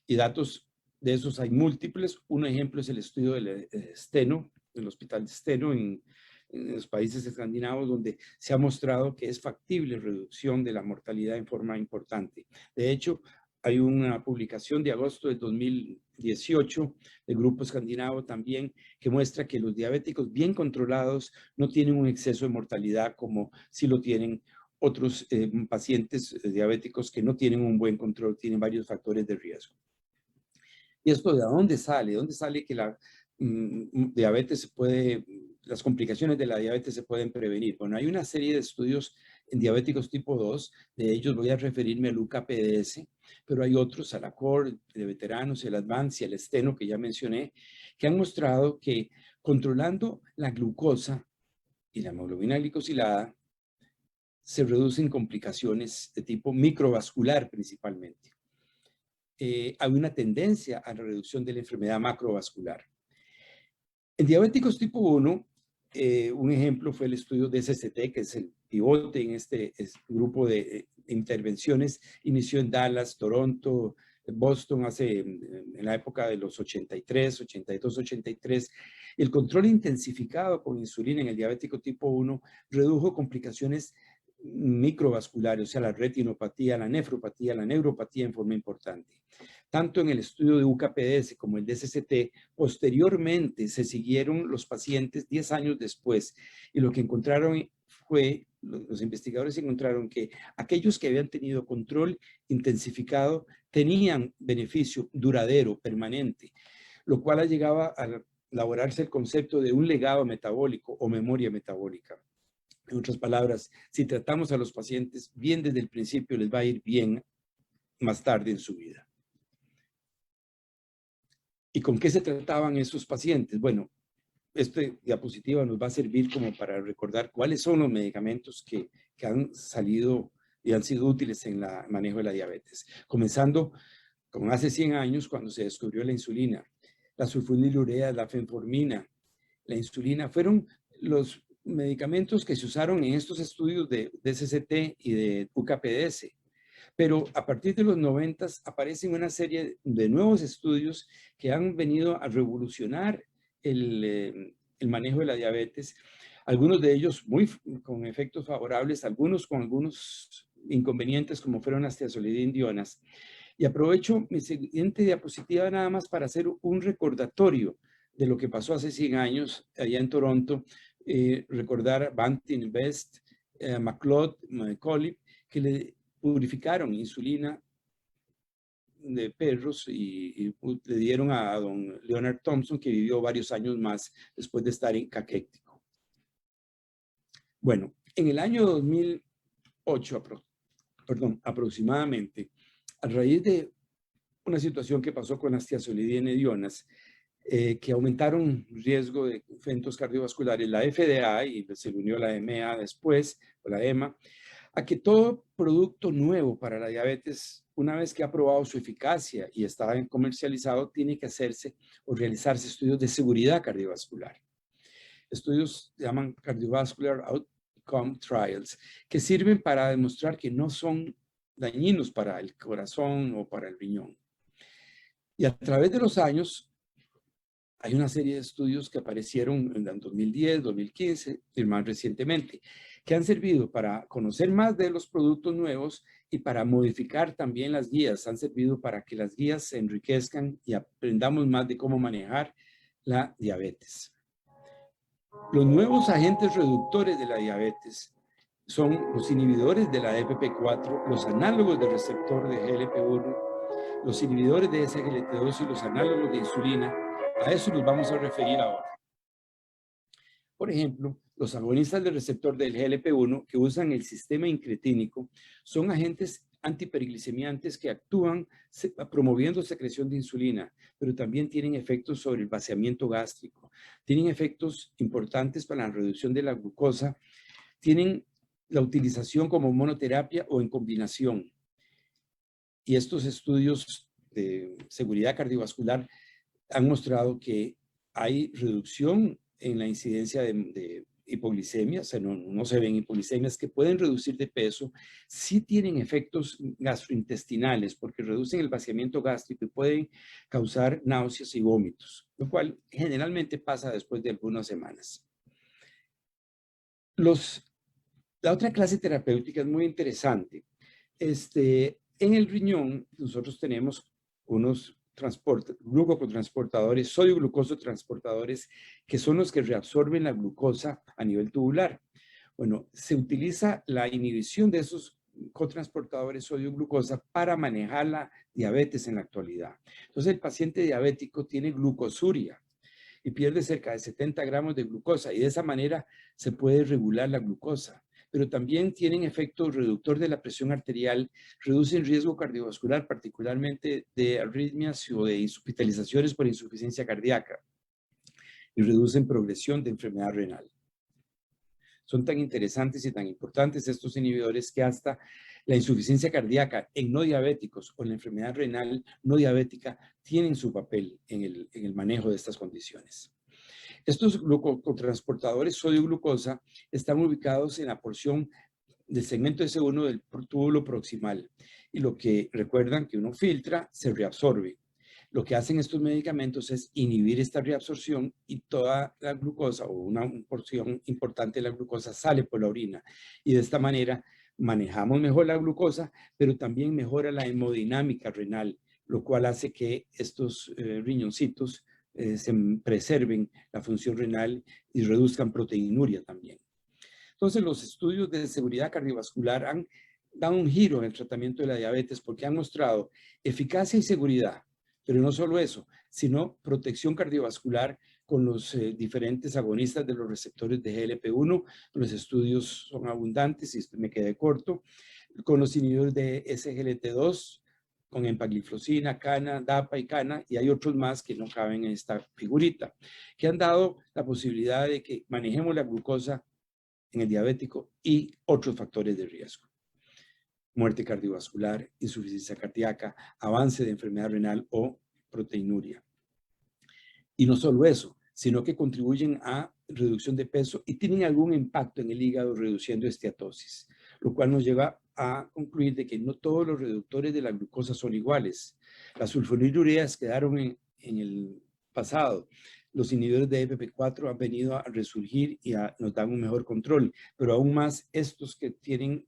Speaker 3: y datos de esos hay múltiples. Un ejemplo es el estudio del Steno, del Hospital de Steno en los países escandinavos, donde se ha mostrado que es factible reducción de la mortalidad en forma importante. De hecho, hay una publicación de agosto de 2018 del grupo escandinavo también que muestra que los diabéticos bien controlados no tienen un exceso de mortalidad como si lo tienen otros pacientes diabéticos que no tienen un buen control, tienen varios factores de riesgo. ¿Y esto de dónde sale? ¿De dónde sale que la diabetes se puede, las complicaciones de la diabetes se pueden prevenir? Bueno, hay una serie de estudios en diabéticos tipo 2, de ellos voy a referirme al UKPDS, pero hay otros, al ACORD de veteranos, el ADVANCE y el Steno que ya mencioné, que han mostrado que controlando la glucosa y la hemoglobina glicosilada, se reducen complicaciones de tipo microvascular principalmente. Hay una tendencia a la reducción de la enfermedad macrovascular. En diabéticos tipo 1, un ejemplo fue el estudio de SST, que es el pivote en este grupo de intervenciones. Inició en Dallas, Toronto, Boston, en la época de los 83, 82, 83. El control intensificado con insulina en el diabético tipo 1 redujo complicaciones microvasculares, o sea, la retinopatía, la nefropatía, la neuropatía en forma importante. Tanto en el estudio de UKPDS como el de SST, posteriormente se siguieron los pacientes 10 años después y lo que encontraron fue, los investigadores encontraron que aquellos que habían tenido control intensificado tenían beneficio duradero, permanente, lo cual llegaba a elaborarse el concepto de un legado metabólico o memoria metabólica. En otras palabras, si tratamos a los pacientes bien desde el principio, les va a ir bien más tarde en su vida. ¿Y con qué se trataban esos pacientes? Bueno, esta diapositiva nos va a servir como para recordar cuáles son los medicamentos que han salido y han sido útiles en el manejo de la diabetes. Comenzando con hace 100 años, cuando se descubrió la insulina, la sulfonilurea, la fenformina, la insulina, fueron los medicamentos que se usaron en estos estudios de SST y de UKPDS. Pero a partir de los 90 aparecen una serie de nuevos estudios que han venido a revolucionar el manejo de la diabetes. Algunos de ellos con efectos favorables, algunos con algunos inconvenientes como fueron las tiazolidina-dionas. Y aprovecho mi siguiente diapositiva nada más para hacer un recordatorio de lo que pasó hace 100 años allá en Toronto. Recordar Banting, Best, McLeod, McCauley, que le purificaron insulina de perros y le dieron a don Leonard Thompson, que vivió varios años más después de estar en caquético. Bueno, en el año 2008, aproximadamente, a raíz de una situación que pasó con las tiazolidina-dionas, que aumentaron riesgo de eventos cardiovasculares, la FDA, y se le unió la EMA después, o la EMA, a que todo producto nuevo para la diabetes, una vez que ha probado su eficacia y está comercializado, tiene que hacerse o realizarse estudios de seguridad cardiovascular. Estudios se llaman Cardiovascular Outcome Trials, que sirven para demostrar que no son dañinos para el corazón o para el riñón. Y a través de los años, hay una serie de estudios que aparecieron en el 2010, 2015 y más recientemente, que han servido para conocer más de los productos nuevos y para modificar también las guías. Han servido para que las guías se enriquezcan y aprendamos más de cómo manejar la diabetes. Los nuevos agentes reductores de la diabetes son los inhibidores de la EPP4, los análogos del receptor de GLP-1, los inhibidores de SGLT2 y los análogos de insulina. A eso nos vamos a referir ahora. Por ejemplo, los agonistas del receptor del GLP-1 que usan el sistema incretínico son agentes antiperglicemiantes que actúan promoviendo secreción de insulina, pero también tienen efectos sobre el vaciamiento gástrico. Tienen efectos importantes para la reducción de la glucosa. Tienen la utilización como monoterapia o en combinación. Y estos estudios de seguridad cardiovascular han mostrado que hay reducción en la incidencia de hipoglicemia, o sea, no se ven hipoglicemias que pueden reducir de peso, sí tienen efectos gastrointestinales porque reducen el vaciamiento gástrico y pueden causar náuseas y vómitos, lo cual generalmente pasa después de algunas semanas. La otra clase terapéutica es muy interesante. En el riñón nosotros tenemos unos glucotransportadores, sodio-glucosotransportadores, que son los que reabsorben la glucosa a nivel tubular. Bueno, se utiliza la inhibición de esos cotransportadores sodio-glucosa para manejar la diabetes en la actualidad. Entonces, el paciente diabético tiene glucosuria y pierde cerca de 70 gramos de glucosa y de esa manera se puede regular la glucosa. Pero también tienen efecto reductor de la presión arterial, reducen riesgo cardiovascular, particularmente de arritmias o de hospitalizaciones por insuficiencia cardíaca, y reducen progresión de enfermedad renal. Son tan interesantes y tan importantes estos inhibidores que hasta la insuficiencia cardíaca en no diabéticos o la enfermedad renal no diabética tienen su papel en el manejo de estas condiciones. Estos glucotransportadores sodio-glucosa están ubicados en la porción del segmento S1 del túbulo proximal y lo que recuerdan que uno filtra se reabsorbe. Lo que hacen estos medicamentos es inhibir esta reabsorción y toda la glucosa o una porción importante de la glucosa sale por la orina y de esta manera manejamos mejor la glucosa, pero también mejora la hemodinámica renal, lo cual hace que estos riñoncitos se preserven la función renal y reduzcan proteinuria también. Entonces, los estudios de seguridad cardiovascular han dado un giro en el tratamiento de la diabetes porque han mostrado eficacia y seguridad, pero no solo eso, sino protección cardiovascular con los diferentes agonistas de los receptores de GLP-1. Los estudios son abundantes y me quedé corto. Con los inhibidores de SGLT2, con empagliflozina, cana, DAPA y cana, y hay otros más que no caben en esta figurita, que han dado la posibilidad de que manejemos la glucosa en el diabético y otros factores de riesgo. Muerte cardiovascular, insuficiencia cardíaca, avance de enfermedad renal o proteinuria. Y no solo eso, sino que contribuyen a reducción de peso y tienen algún impacto en el hígado reduciendo esteatosis, lo cual nos lleva a concluir de que no todos los reductores de la glucosa son iguales. Las sulfonilureas quedaron en el pasado. Los inhibidores de EPP4 han venido a resurgir y nos dan un mejor control, pero aún más estos que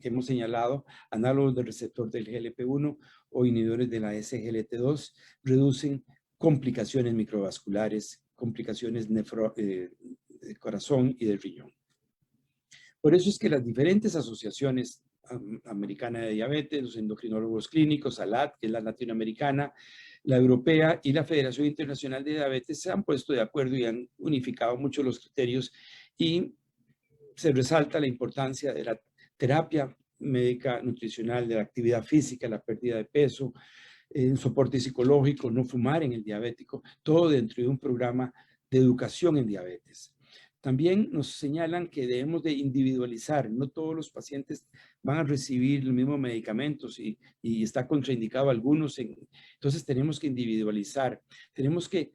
Speaker 3: hemos señalado, análogos del receptor del GLP-1 o inhibidores de la SGLT2, reducen complicaciones microvasculares, complicaciones de corazón y del riñón. Por eso es que las diferentes asociaciones americana de diabetes, los endocrinólogos clínicos, ALAD, que es la latinoamericana, la europea y la Federación Internacional de Diabetes se han puesto de acuerdo y han unificado mucho los criterios y se resalta la importancia de la terapia médica nutricional, de la actividad física, la pérdida de peso, soporte psicológico, no fumar en el diabético, todo dentro de un programa de educación en diabetes. También nos señalan que debemos de individualizar, no todos los pacientes van a recibir los mismos medicamentos y está contraindicado algunos, entonces tenemos que individualizar, tenemos que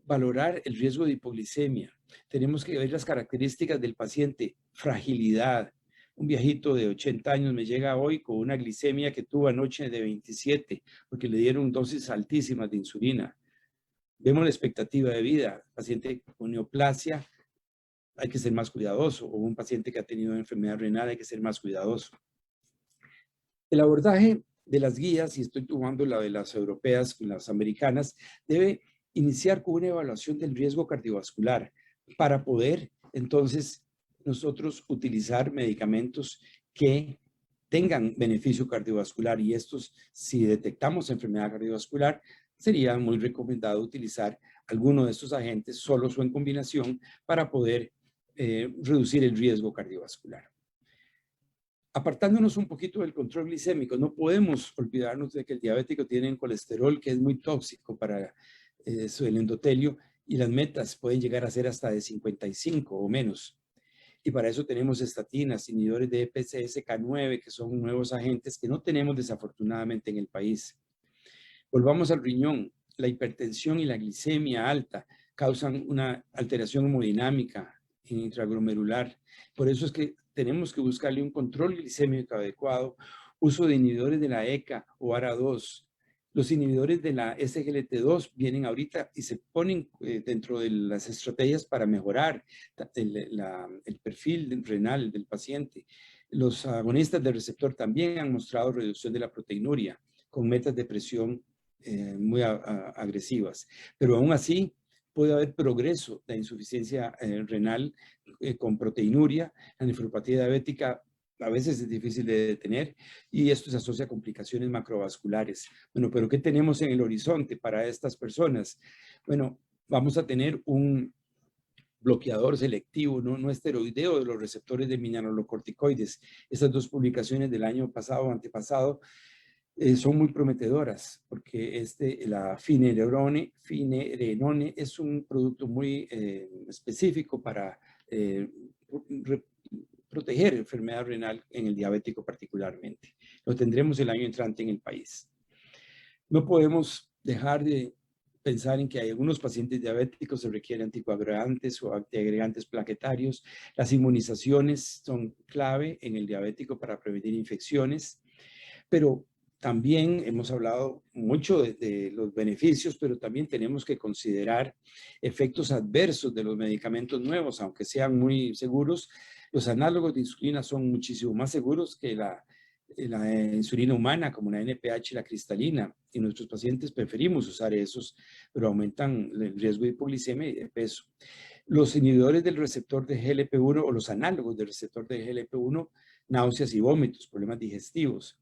Speaker 3: valorar el riesgo de hipoglicemia, tenemos que ver las características del paciente, fragilidad. Un viejito de 80 años me llega hoy con una glicemia que tuvo anoche de 27 porque le dieron dosis altísimas de insulina. Vemos la expectativa de vida, paciente con neoplasia, hay que ser más cuidadoso, o un paciente que ha tenido enfermedad renal, hay que ser más cuidadoso. El abordaje de las guías, y estoy tomando la de las europeas con las americanas, debe iniciar con una evaluación del riesgo cardiovascular para poder, entonces, nosotros utilizar medicamentos que tengan beneficio cardiovascular y estos, si detectamos enfermedad cardiovascular, sería muy recomendado utilizar alguno de estos agentes solos o en combinación para poder reducir el riesgo cardiovascular. Apartándonos un poquito del control glicémico, no podemos olvidarnos de que el diabético tiene un colesterol que es muy tóxico para el endotelio y las metas pueden llegar a ser hasta de 55 o menos. Y para eso tenemos estatinas, inhibidores de PCSK9, que son nuevos agentes que no tenemos desafortunadamente en el país. Volvamos al riñón. La hipertensión y la glicemia alta causan una alteración hemodinámica intraglomerular. Por eso es que tenemos que buscarle un control glicémico adecuado, uso de inhibidores de la ECA o ARA2. Los inhibidores de la SGLT2 vienen ahorita y se ponen dentro de las estrategias para mejorar el perfil renal del paciente. Los agonistas del receptor también han mostrado reducción de la proteinuria con metas de presión muy agresivas. Pero aún así, puede haber progreso de insuficiencia renal con proteinuria. La nefropatía diabética a veces es difícil de detener y esto se asocia a complicaciones macrovasculares. Bueno, pero ¿qué tenemos en el horizonte para estas personas? Bueno, vamos a tener un bloqueador selectivo, no esteroideo de los receptores de mineralocorticoides. Estas dos publicaciones del año pasado o antepasado son muy prometedoras porque la finerenone es un producto muy específico para proteger enfermedad renal en el diabético particularmente. Lo tendremos el año entrante en el país. No podemos dejar de pensar en que hay algunos pacientes diabéticos se requieren anticoagulantes o antiagregantes plaquetarios. Las inmunizaciones son clave en el diabético para prevenir infecciones, pero también hemos hablado mucho de los beneficios, pero también tenemos que considerar efectos adversos de los medicamentos nuevos, aunque sean muy seguros. Los análogos de insulina son muchísimo más seguros que la insulina humana, como la NPH y la cristalina, y nuestros pacientes preferimos usar esos, pero aumentan el riesgo de hipoglicemia y de peso. Los inhibidores del receptor de GLP-1 o los análogos del receptor de GLP-1, náuseas y vómitos, problemas digestivos.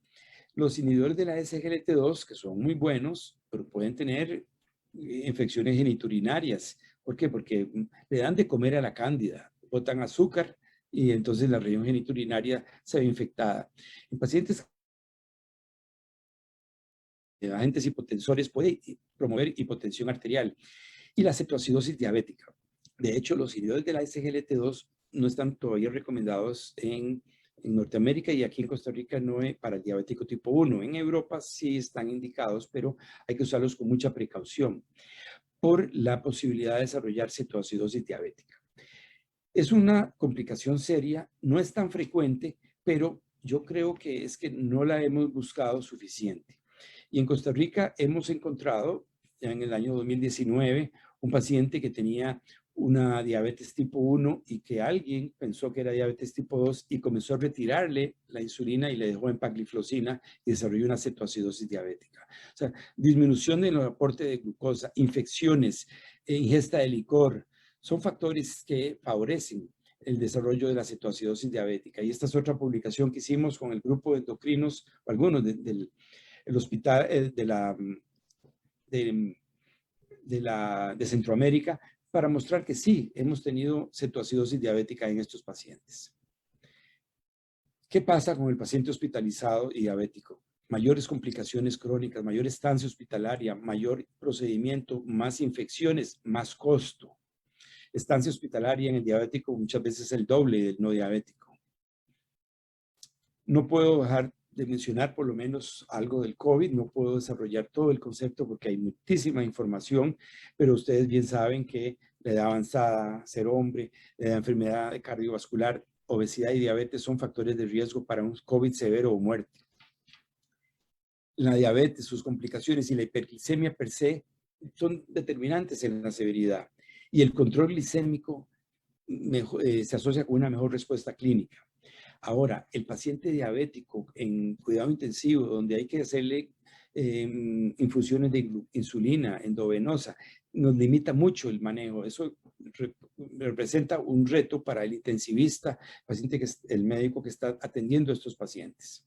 Speaker 3: Los inhibidores de la SGLT2, que son muy buenos, pero pueden tener infecciones geniturinarias. ¿Por qué? Porque le dan de comer a la cándida, botan azúcar y entonces la región geniturinaria se ve infectada. En pacientes agentes hipotensores puede promover hipotensión arterial y la cetoacidosis diabética. De hecho, los inhibidores de la SGLT2 no están todavía recomendados en Norteamérica y aquí en Costa Rica no es para el diabético tipo 1. En Europa sí están indicados, pero hay que usarlos con mucha precaución por la posibilidad de desarrollar cetoacidosis diabética. Es una complicación seria, no es tan frecuente, pero yo creo que es que no la hemos buscado suficiente. Y en Costa Rica hemos encontrado, ya en el año 2019, un paciente que tenía una diabetes tipo 1 y que alguien pensó que era diabetes tipo 2 y comenzó a retirarle la insulina y le dejó empagliflozina y desarrolló una cetoacidosis diabética. O sea, disminución del aporte de glucosa, infecciones, ingesta de licor, son factores que favorecen el desarrollo de la cetoacidosis diabética. Y esta es otra publicación que hicimos con el grupo de endocrinos, o algunos del hospital de Centroamérica, para mostrar que sí, hemos tenido cetoacidosis diabética en estos pacientes. ¿Qué pasa con el paciente hospitalizado y diabético? Mayores complicaciones crónicas, mayor estancia hospitalaria, mayor procedimiento, más infecciones, más costo. Estancia hospitalaria en el diabético muchas veces es el doble del no diabético. No puedo dejar de mencionar por lo menos algo del COVID, no puedo desarrollar todo el concepto porque hay muchísima información, pero ustedes bien saben que la edad avanzada, ser hombre, la enfermedad cardiovascular, obesidad y diabetes son factores de riesgo para un COVID severo o muerte. La diabetes, sus complicaciones y la hiperglicemia per se son determinantes en la severidad. Y el control glicémico se asocia con una mejor respuesta clínica. Ahora, el paciente diabético en cuidado intensivo, donde hay que hacerle infusiones de insulina endovenosa, nos limita mucho el manejo. Eso representa un reto para el intensivista, el médico que está atendiendo a estos pacientes.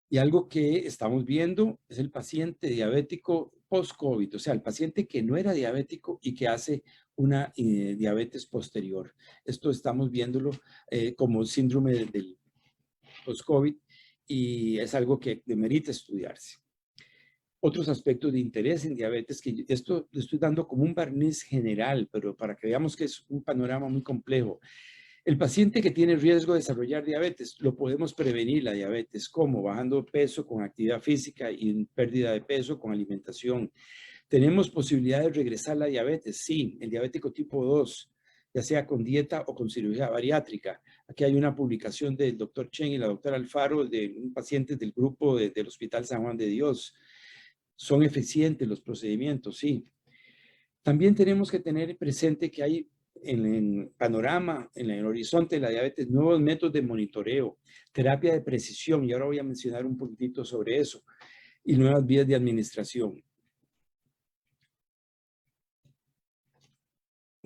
Speaker 3: Y algo que estamos viendo es el paciente diabético post-COVID, o sea, el paciente que no era diabético y que hace una diabetes posterior. Esto estamos viéndolo como síndrome del post-COVID y es algo que demerita estudiarse. Otros aspectos de interés en diabetes, que esto le estoy dando como un barniz general, pero para que veamos que es un panorama muy complejo. El paciente que tiene riesgo de desarrollar diabetes, lo podemos prevenir la diabetes. ¿Cómo? Bajando peso con actividad física y pérdida de peso con alimentación. ¿Tenemos posibilidad de regresar a la diabetes? Sí, el diabético tipo 2, ya sea con dieta o con cirugía bariátrica. Aquí hay una publicación del doctor Chen y la doctora Alfaro de un paciente del grupo del Hospital San Juan de Dios. ¿Son eficientes los procedimientos? Sí. También tenemos que tener presente que hay en el panorama, en el horizonte de la diabetes, nuevos métodos de monitoreo, terapia de precisión, y ahora voy a mencionar un poquitito sobre eso, y nuevas vías de administración.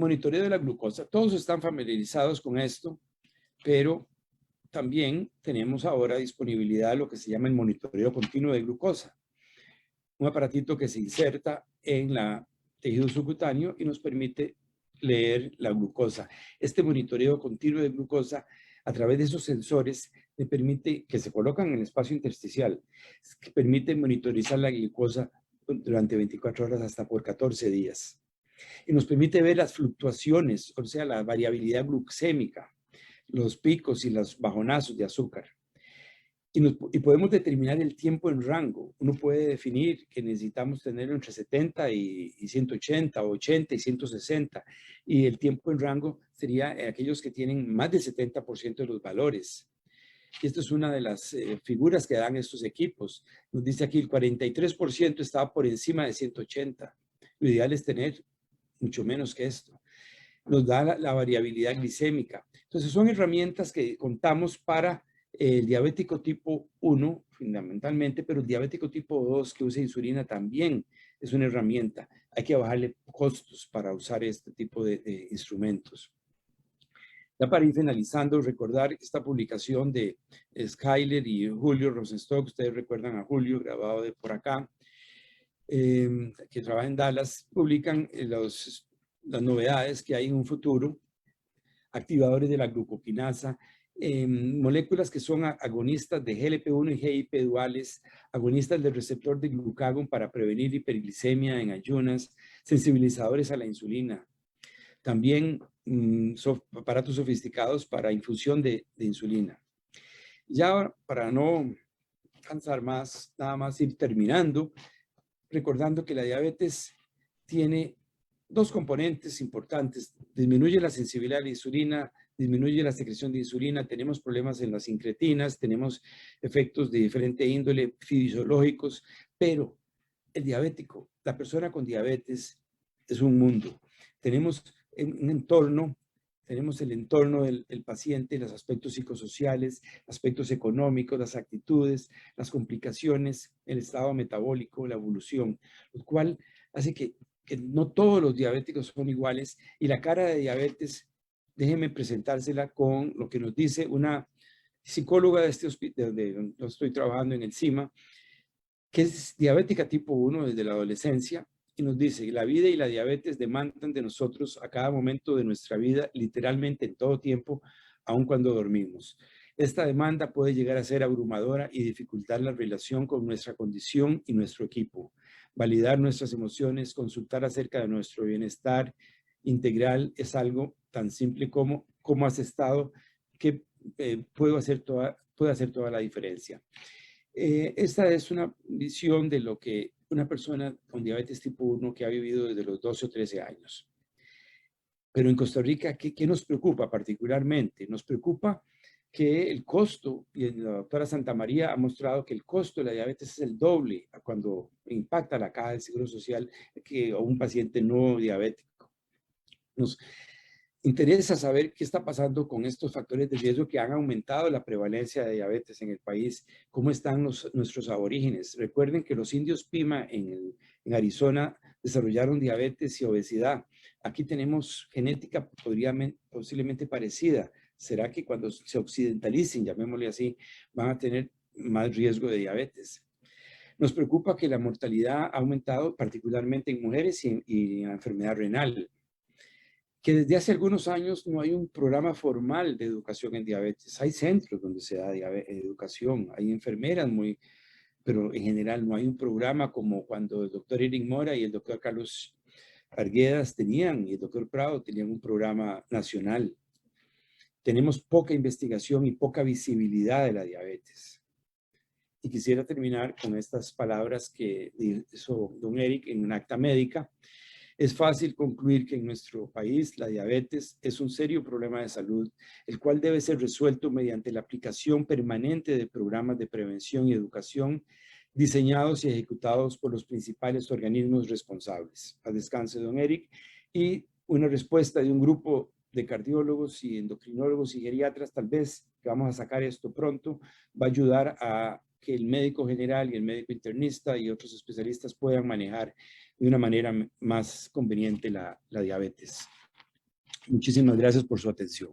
Speaker 3: monitoreo de la glucosa. Todos están familiarizados con esto, pero también tenemos ahora disponibilidad de lo que se llama el monitoreo continuo de glucosa. Un aparatito que se inserta en el tejido subcutáneo y nos permite leer la glucosa. Este monitoreo continuo de glucosa a través de esos sensores me permite, que se colocan en el espacio intersticial, que permite monitorizar la glucosa durante 24 horas hasta por 14 días. Y nos permite ver las fluctuaciones, o sea, la variabilidad glucémica, los picos y los bajonazos de azúcar. Y podemos determinar el tiempo en rango. Uno puede definir que necesitamos tenerlo entre 70 y 180, 80 y 160. Y el tiempo en rango sería aquellos que tienen más del 70% de los valores. Y esto es una de las figuras que dan estos equipos. Nos dice aquí el 43% estaba por encima de 180. Lo ideal es tener mucho menos que esto. Nos da la variabilidad glicémica. Entonces son herramientas que contamos para el diabético tipo 1 fundamentalmente, pero el diabético tipo 2 que usa insulina también es una herramienta. Hay que bajarle costos para usar este tipo de instrumentos. Ya para ir finalizando, recordar esta publicación de Skyler y Julio Rosenstock. Ustedes recuerdan a Julio, grabado de por acá, que trabaja en Dallas. Publican las novedades que hay en un futuro, activadores de la glucoquinasa, moléculas que son agonistas de GLP-1 y GIP duales, agonistas del receptor de glucagón para prevenir hiperglicemia en ayunas, sensibilizadores a la insulina. También aparatos sofisticados para infusión de insulina. Ya para no cansar más, nada más ir terminando, recordando que la diabetes tiene dos componentes importantes. Disminuye la sensibilidad a la insulina, disminuye la secreción de insulina, tenemos problemas en las incretinas, tenemos efectos de diferente índole fisiológicos, pero el diabético, la persona con diabetes es un mundo. Tenemos un entorno, tenemos el entorno del paciente, los aspectos psicosociales, aspectos económicos, las actitudes, las complicaciones, el estado metabólico, la evolución, lo cual hace que no todos los diabéticos son iguales y la cara de diabetes, déjenme presentársela con lo que nos dice una psicóloga de este hospital, donde yo estoy trabajando en el CIMA, que es diabética tipo 1 desde la adolescencia, y nos dice que la vida y la diabetes demandan de nosotros a cada momento de nuestra vida, literalmente en todo tiempo, aun cuando dormimos. Esta demanda puede llegar a ser abrumadora y dificultar la relación con nuestra condición y nuestro equipo. Validar nuestras emociones, consultar acerca de nuestro bienestar integral es algo tan simple como cómo has estado, que puede hacer toda la diferencia. Esta es una visión de lo que una persona con diabetes tipo 1 que ha vivido desde los 12 o 13 años. Pero en Costa Rica, ¿qué nos preocupa particularmente? Nos preocupa que el costo, y la doctora Santamaría ha mostrado que el costo de la diabetes es el doble cuando impacta la caja del Seguro Social que a un paciente no diabético. Nos interesa saber qué está pasando con estos factores de riesgo que han aumentado la prevalencia de diabetes en el país, cómo están nuestros aborígenes. Recuerden que los indios Pima en Arizona desarrollaron diabetes y obesidad. Aquí tenemos genética posiblemente parecida. ¿Será que cuando se occidentalicen, llamémosle así, van a tener más riesgo de diabetes? Nos preocupa que la mortalidad ha aumentado particularmente en mujeres y en la enfermedad renal. Que desde hace algunos años no hay un programa formal de educación en diabetes. Hay centros donde se da educación, hay enfermeras pero en general no hay un programa como cuando el doctor Eric Mora y el doctor Carlos Arguedas tenían, y el doctor Prado tenían un programa nacional. Tenemos poca investigación y poca visibilidad de la diabetes. Y quisiera terminar con estas palabras que hizo don Eric en un acta médica. Es fácil concluir que en nuestro país la diabetes es un serio problema de salud, el cual debe ser resuelto mediante la aplicación permanente de programas de prevención y educación diseñados y ejecutados por los principales organismos responsables. A descanse, don Eric. Y una respuesta de un grupo de cardiólogos y endocrinólogos y geriatras, tal vez que vamos a sacar esto pronto, va a ayudar a que el médico general y el médico internista y otros especialistas puedan manejar de una manera más conveniente la diabetes. Muchísimas gracias por su atención.